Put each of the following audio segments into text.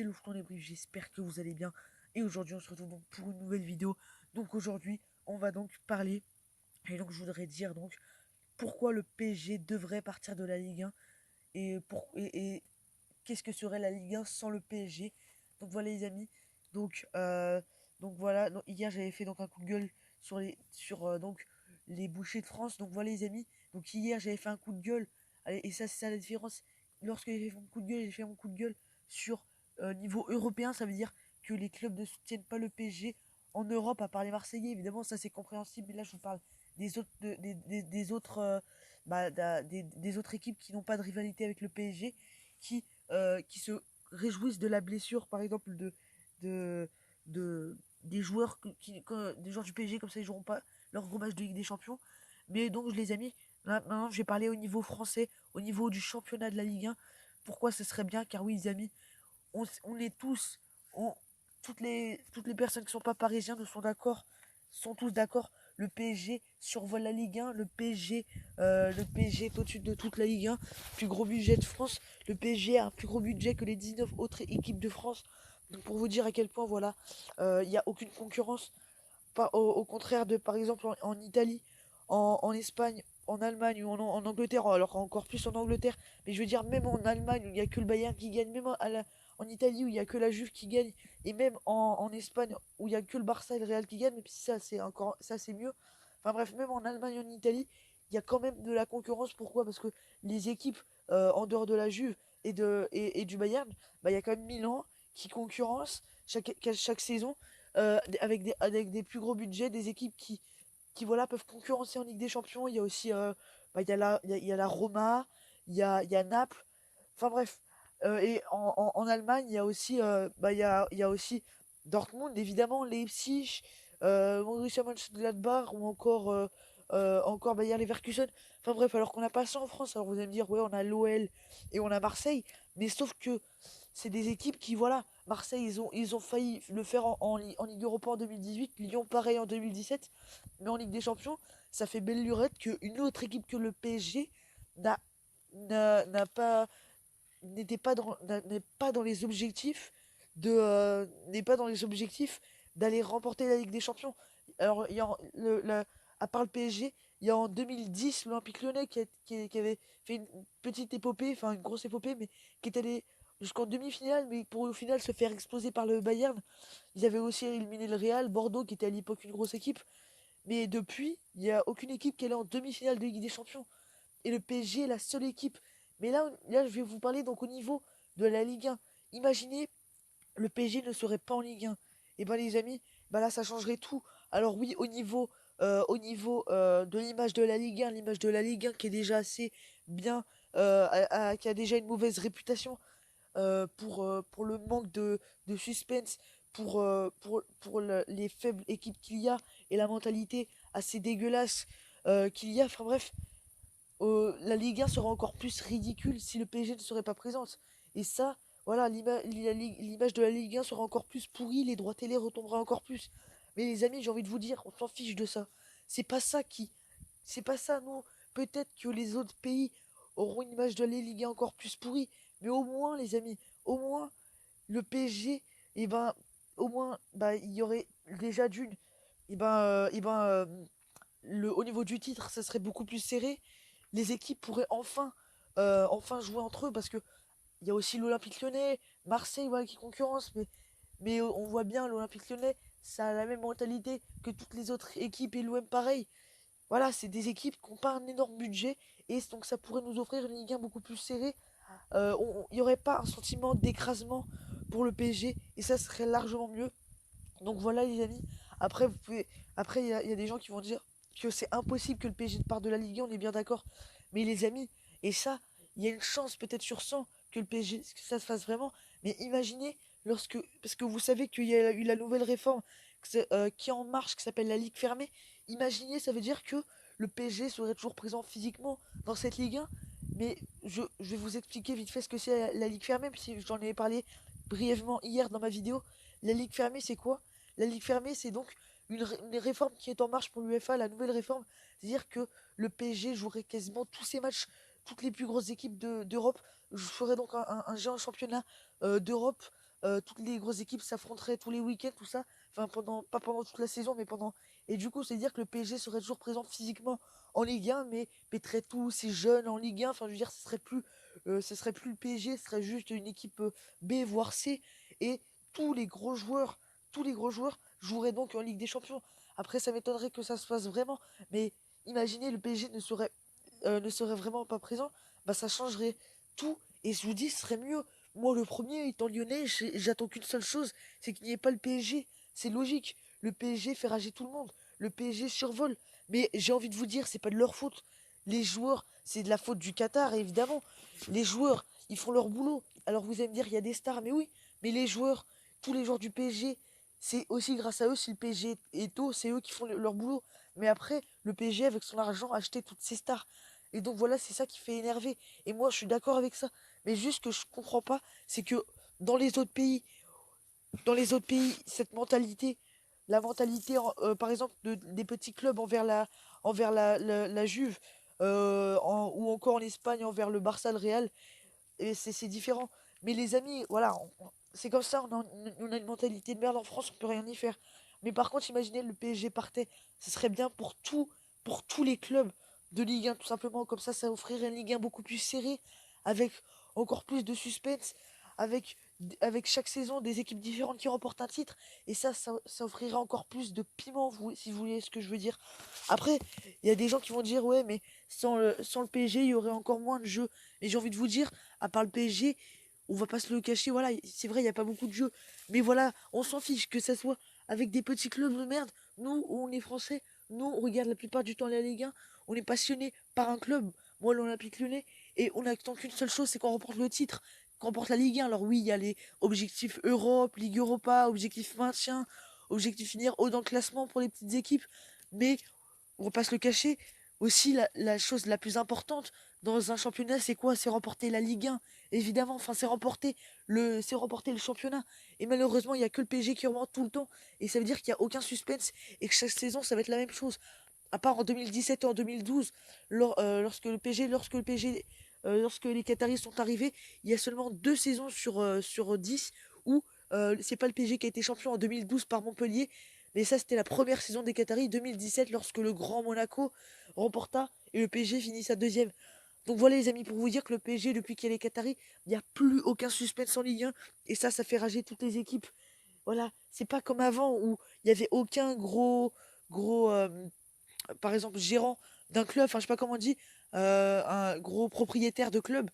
Hello les briefs, j'espère que vous allez bien. Et aujourd'hui on se retrouve donc pour une nouvelle vidéo. Donc aujourd'hui on va donc parler, et donc je voudrais dire donc pourquoi le PSG devrait partir de la Ligue 1 et qu'est-ce que serait la Ligue 1 sans le PSG. Donc voilà les amis, donc, voilà, donc, hier j'avais fait donc un coup de gueule sur donc les bouchers de France. Donc voilà les amis, donc hier j'avais fait un coup de gueule. Allez, et ça c'est ça la différence. Lorsque j'ai fait mon coup de gueule, j'ai fait mon coup de gueule sur niveau européen. Ça veut dire que les clubs ne soutiennent pas le PSG en Europe, à part les Marseillais. Évidemment ça c'est compréhensible, mais là je vous parle des autres des autres des autres équipes qui n'ont pas de rivalité avec le PSG, qui se réjouissent de la blessure, par exemple, de, des joueurs des joueurs du PSG, comme ça ils joueront pas leur gros match de Ligue des Champions. Mais donc je les ai mis. Maintenant, je vais parler au niveau français, au niveau du championnat de la Ligue 1. Pourquoi ce serait bien? Car oui, les amis, on est tous, on, toutes les personnes qui sont pas parisiens ne sont d'accord, sont tous d'accord. Le PSG survole la Ligue 1. Le PSG est au-dessus de toute la Ligue 1. Plus gros budget de France. Le PSG a un plus gros budget que les 19 autres équipes de France. Donc pour vous dire à quel point, voilà, il n'y a aucune concurrence. Pas, au contraire de, par exemple, en Italie, en Espagne, en Allemagne ou en Angleterre, alors encore plus en Angleterre, mais je veux dire, même en Allemagne où il n'y a que le Bayern qui gagne, même en Italie où il n'y a que la Juve qui gagne, et même en Espagne où il n'y a que le Barça et le Real qui gagnent, même si ça c'est encore, ça c'est mieux. Enfin bref, même en Allemagne et en Italie, il y a quand même de la concurrence. Pourquoi? Parce que les équipes en dehors de la Juve et du Bayern, bah, il y a quand même Milan qui concurrence chaque saison, avec des plus gros budgets, des équipes qui voilà, peuvent concurrencer en Ligue des Champions. Il y a aussi il y a la Roma, il y a Naples. Enfin bref. Et en Allemagne, il y a aussi, il y a aussi Dortmund, évidemment, Leipzig, Borussia Mönchengladbach ou encore Bayer Leverkusen. Enfin bref, alors qu'on n'a pas ça en France. Alors vous allez me dire, ouais, on a l'OL et on a Marseille. Mais sauf que c'est des équipes qui, voilà, Marseille, ils ont failli le faire en Ligue Europa en 2018, Lyon pareil en 2017, mais en Ligue des Champions, ça fait belle lurette qu'une autre équipe que le PSG n'a n'a pas n'était pas dans n'est pas dans les objectifs n'est pas dans les objectifs d'aller remporter la Ligue des Champions. Alors il y a à part le PSG, il y a en 2010 l'Olympique Lyonnais qui avait fait une petite épopée, enfin une grosse épopée, mais qui est allé jusqu'en demi-finale, mais pour au final se faire exploser par le Bayern. Ils avaient aussi éliminé le Real, Bordeaux qui était à l'époque une grosse équipe, mais depuis, il n'y a aucune équipe qui est allée en demi-finale de Ligue des Champions. Et le PSG est la seule équipe. Mais là, je vais vous parler donc au niveau de la Ligue 1. Imaginez, le PSG ne serait pas en Ligue 1. Et ben les amis, ben là ça changerait tout. Alors oui, au niveau de l'image de la Ligue 1, l'image de la Ligue 1 qui est déjà assez bien, qui a déjà une mauvaise réputation, pour le manque de suspense, les faibles équipes qu'il y a et la mentalité assez dégueulasse qu'il y a. Enfin bref, la Ligue 1 serait encore plus ridicule si le PSG ne serait pas présente. Et ça, voilà, l'image de la Ligue 1 sera encore plus pourrie, les droits télé retomberaient encore plus. Mais les amis, j'ai envie de vous dire, on s'en fiche de ça. C'est pas ça qui. C'est pas ça, non. Peut-être que les autres pays auront une image de la Ligue 1 encore plus pourrie. Mais au moins, les amis, au moins, le PSG, et ben, au moins, bah, il y aurait déjà d'une. Au niveau du titre, ça serait beaucoup plus serré. Les équipes pourraient enfin jouer entre eux, parce que il y a aussi l'Olympique Lyonnais, Marseille, voilà, qui concurrence, mais on voit bien l'Olympique Lyonnais, ça a la même mentalité que toutes les autres équipes, et l'OM pareil. Voilà, c'est des équipes qui n'ont pas un énorme budget, et donc ça pourrait nous offrir une Ligue 1 beaucoup plus serrée. Il n'y aurait pas un sentiment d'écrasement pour le PSG, et ça serait largement mieux. Donc voilà les amis. Après, après il y a des gens qui vont dire que c'est impossible que le PSG parte de la Ligue 1, on est bien d'accord. Mais les amis, et ça, il y a une chance peut-être sur 100 que le PSG, que ça se fasse vraiment. Mais imaginez, parce que vous savez qu'il y a eu la nouvelle réforme qui est en marche, qui s'appelle la Ligue fermée. Imaginez, ça veut dire que le PSG serait toujours présent physiquement dans cette Ligue 1. Mais je vais vous expliquer vite fait ce que c'est la Ligue fermée, puis si j'en ai parlé brièvement hier dans ma vidéo. La Ligue fermée, c'est quoi? La Ligue fermée, c'est donc une réforme qui est en marche pour l'UEFA, la nouvelle réforme. C'est-à-dire que le PSG jouerait quasiment tous ses matchs, toutes les plus grosses équipes d'Europe. Je ferais donc un géant championnat d'Europe toutes les grosses équipes s'affronteraient tous les week-ends, tout ça. Enfin, pas pendant toute la saison, mais pendant. Et du coup, c'est-à-dire que le PSG serait toujours présent physiquement en Ligue 1, mais mettrait tous ces jeunes en Ligue 1. Enfin, je veux dire, ce serait plus le PSG, ce serait juste une équipe B, voire C. Et tous les gros joueurs, tous les gros joueurs joueraient donc en Ligue des Champions. Après, ça m'étonnerait que ça se fasse vraiment. Mais imaginez, le PSG ne serait vraiment pas présent. Bah, ça changerait tout. Et je vous dis, ce serait mieux. Moi, le premier, étant lyonnais, j'attends qu'une seule chose, c'est qu'il n'y ait pas le PSG. C'est logique. Le PSG fait rager tout le monde. Le PSG survole. Mais j'ai envie de vous dire, c'est pas de leur faute. Les joueurs, c'est de la faute du Qatar, évidemment. Les joueurs, ils font leur boulot. Alors vous allez me dire, il y a des stars, mais oui. Mais les joueurs, tous les joueurs du PSG, c'est aussi grâce à eux si le PSG est haut, c'est eux qui font leur boulot. Mais après, le PSG, avec son argent, a acheté toutes ces stars. Et donc voilà, c'est ça qui fait énerver. Et moi, je suis d'accord avec ça. Mais juste ce que je comprends pas, c'est que dans les autres pays, cette mentalité, la mentalité, par exemple, des petits clubs envers la Juve, ou encore en Espagne envers le Barça, le Real, et c'est différent. Mais les amis, voilà, c'est comme ça, on a une mentalité de merde en France, on peut rien y faire. Mais par contre, imaginez le PSG partait, ce serait bien pour tous les clubs de Ligue 1, tout simplement. Comme ça offrirait une Ligue 1 beaucoup plus serrée, avec encore plus de suspense, avec, avec chaque saison des équipes différentes qui remportent un titre. Et ça offrirait encore plus de piment, si vous voulez ce que je veux dire. Après, il y a des gens qui vont dire, ouais, mais sans le PSG, il y aurait encore moins de jeux. Et j'ai envie de vous dire, à part le PSG, on va pas se le cacher, voilà, c'est vrai, il n'y a pas beaucoup de jeux. Mais voilà, on s'en fiche que ça soit avec des petits clubs de merde. Nous, on est français, nous, on regarde la plupart du temps la Ligue 1, on est passionné par un club, moi l'Olympique Lyonnais, et on n'attend qu'une seule chose, c'est qu'on remporte le titre, qu'on remporte la Ligue 1. Alors oui, il y a les objectifs Europe, Ligue Europa, objectif maintien, objectif finir haut dans le classement pour les petites équipes, mais on va pas se le cacher, aussi la chose la plus importante dans un championnat, c'est quoi? C'est remporter la Ligue 1, évidemment. Enfin, c'est remporter le championnat. Et malheureusement, il n'y a que le PSG qui remonte tout le temps. Et ça veut dire qu'il n'y a aucun suspense et que chaque saison, ça va être la même chose. À part en 2017 et en 2012, lorsque les Qataris sont arrivés, il y a seulement 2 saisons sur 10 où c'est pas le PSG qui a été champion en 2012 par Montpellier, mais ça c'était la première saison des Qataris, 2017, lorsque le Grand Monaco remporta et le PSG finit sa deuxième. Donc voilà les amis, pour vous dire que le PSG, depuis qu'il y a les Qataris, il n'y a plus aucun suspense en Ligue 1, et ça fait rager toutes les équipes. Voilà, c'est pas comme avant où il n'y avait aucun gros par exemple, gérant d'un club, enfin, je sais pas comment on dit, un gros propriétaire de club.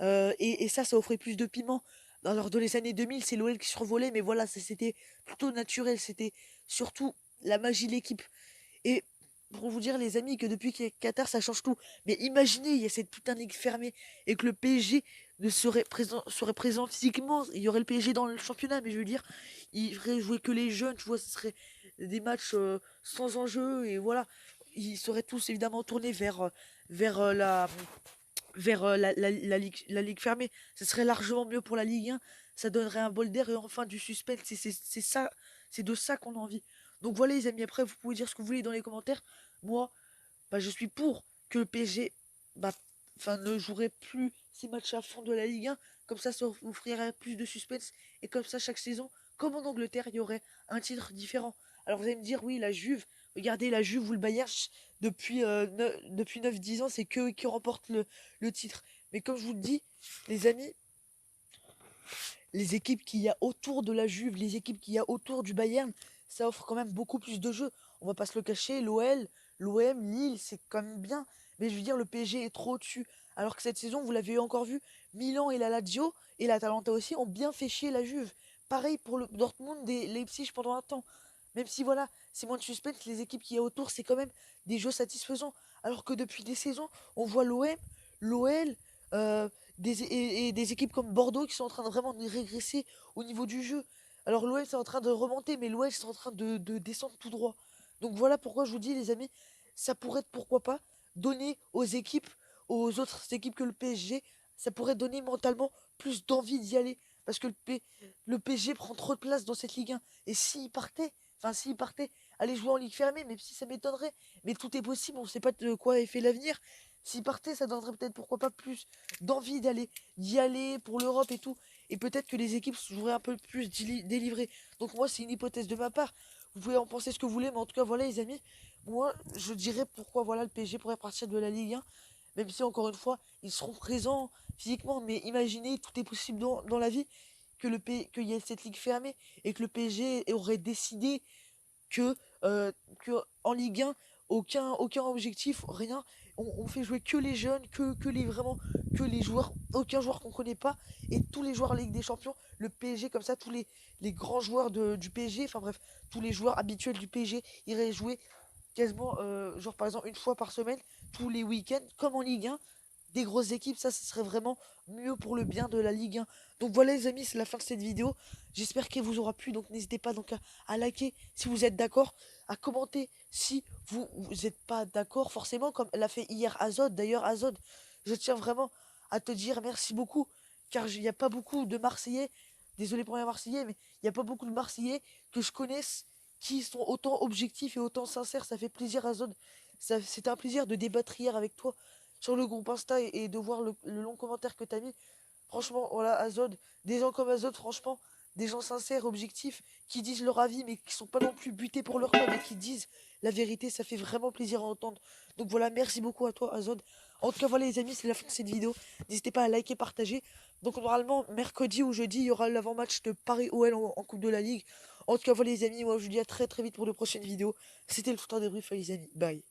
Et ça offrait plus de piment. Alors, dans les années 2000, c'est l'OL qui survolait, mais voilà, c'était plutôt naturel. C'était surtout la magie de l'équipe. Et pour vous dire, les amis, que depuis qu'il y a Qatar, ça change tout. Mais imaginez, il y a cette putain de ligue fermée et que le PSG serait présent physiquement. Il y aurait le PSG dans le championnat, mais je veux dire, il ferait jouer que les jeunes, tu vois, ce serait des matchs sans enjeu. Et voilà, ils seraient tous évidemment tournés vers la ligue fermée. Ce serait largement mieux pour la Ligue 1. Ça donnerait un bol d'air et enfin du suspense. C'est ça, c'est de ça qu'on a envie. Donc voilà les amis, après vous pouvez dire ce que vous voulez dans les commentaires. Moi, bah, je suis pour que le PSG bah, ne jouerait plus ces matchs à fond de la Ligue 1. Comme ça offrirait plus de suspense. Et comme ça, chaque saison, comme en Angleterre, il y aurait un titre différent. Alors vous allez me dire, oui, la Juve, regardez la Juve ou le Bayern, depuis 9-10 ans, c'est qu'eux qui remportent le titre. Mais comme je vous le dis, les amis, les équipes qu'il y a autour de la Juve, les équipes qu'il y a autour du Bayern, ça offre quand même beaucoup plus de jeux. On va pas se le cacher, l'OL, l'OM, Lille, c'est quand même bien. Mais je veux dire, le PSG est trop au-dessus. Alors que cette saison, vous l'avez encore vu, Milan et la Lazio, et l'Atalanta aussi, ont bien fait chier la Juve. Pareil pour le Dortmund et Leipzig pendant un temps. Même si voilà, c'est moins de suspense, les équipes qu'il y a autour, c'est quand même des jeux satisfaisants. Alors que depuis des saisons, on voit l'OM, l'OL, et des équipes comme Bordeaux qui sont en train de vraiment de régresser au niveau du jeu. Alors l'OL c'est en train de remonter, mais l'OL c'est en train de descendre tout droit. Donc voilà pourquoi je vous dis les amis, ça pourrait être pourquoi pas donner aux autres équipes que le PSG, ça pourrait donner mentalement plus d'envie d'y aller. Parce que le PSG prend trop de place dans cette Ligue 1. Et s'il partait, aller jouer en Ligue fermée, même si ça m'étonnerait, mais tout est possible, on ne sait pas de quoi est fait l'avenir. S'il partait, ça donnerait peut-être pourquoi pas plus d'envie d'y aller pour l'Europe et tout. et peut-être que les équipes joueraient un peu plus délivrées. Donc moi, c'est une hypothèse de ma part. Vous pouvez en penser ce que vous voulez, mais en tout cas, voilà les amis, moi, je dirais pourquoi voilà le PSG pourrait partir de la Ligue 1, même si encore une fois, ils seront présents physiquement, mais imaginez, tout est possible dans la vie, qu'il y ait cette ligue fermée, et que le PSG aurait décidé que, euh, que en Ligue 1, aucun objectif, rien. On fait jouer que les jeunes, que les joueurs, aucun joueur qu'on connaît pas, et tous les joueurs Ligue des Champions, le PSG comme ça, les grands joueurs du PSG, enfin bref, tous les joueurs habituels du PSG iraient jouer quasiment, genre par exemple une fois par semaine, tous les week-ends, comme en Ligue 1, des grosses équipes, ça ce serait vraiment mieux pour le bien de la Ligue 1. Donc voilà les amis, c'est la fin de cette vidéo. J'espère qu'elle vous aura plu, donc n'hésitez pas donc à liker si vous êtes d'accord, à commenter si vous n'êtes pas d'accord forcément, comme l'a fait hier Azod. D'ailleurs Azod, je tiens vraiment à te dire merci beaucoup, car il n'y a pas beaucoup de Marseillais, désolé pour les Marseillais, mais il n'y a pas beaucoup de Marseillais que je connaisse qui sont autant objectifs et autant sincères. Ça fait plaisir Azod, c'était un plaisir de débattre hier avec toi sur le groupe Insta et de voir le long commentaire que t'as mis. Franchement, voilà, Azod, des gens comme Azod, franchement, des gens sincères, objectifs, qui disent leur avis, mais qui sont pas non plus butés pour leur club et qui disent la vérité, ça fait vraiment plaisir à entendre. Donc voilà, merci beaucoup à toi, Azod. En tout cas, voilà, les amis, c'est la fin de cette vidéo. N'hésitez pas à liker, partager. Donc, normalement, mercredi ou jeudi, il y aura l'avant-match de Paris-OL en Coupe de la Ligue. En tout cas, voilà, les amis, moi, je vous dis à très très vite pour de prochaines vidéos. C'était le fouteur des briefs, les amis. Bye.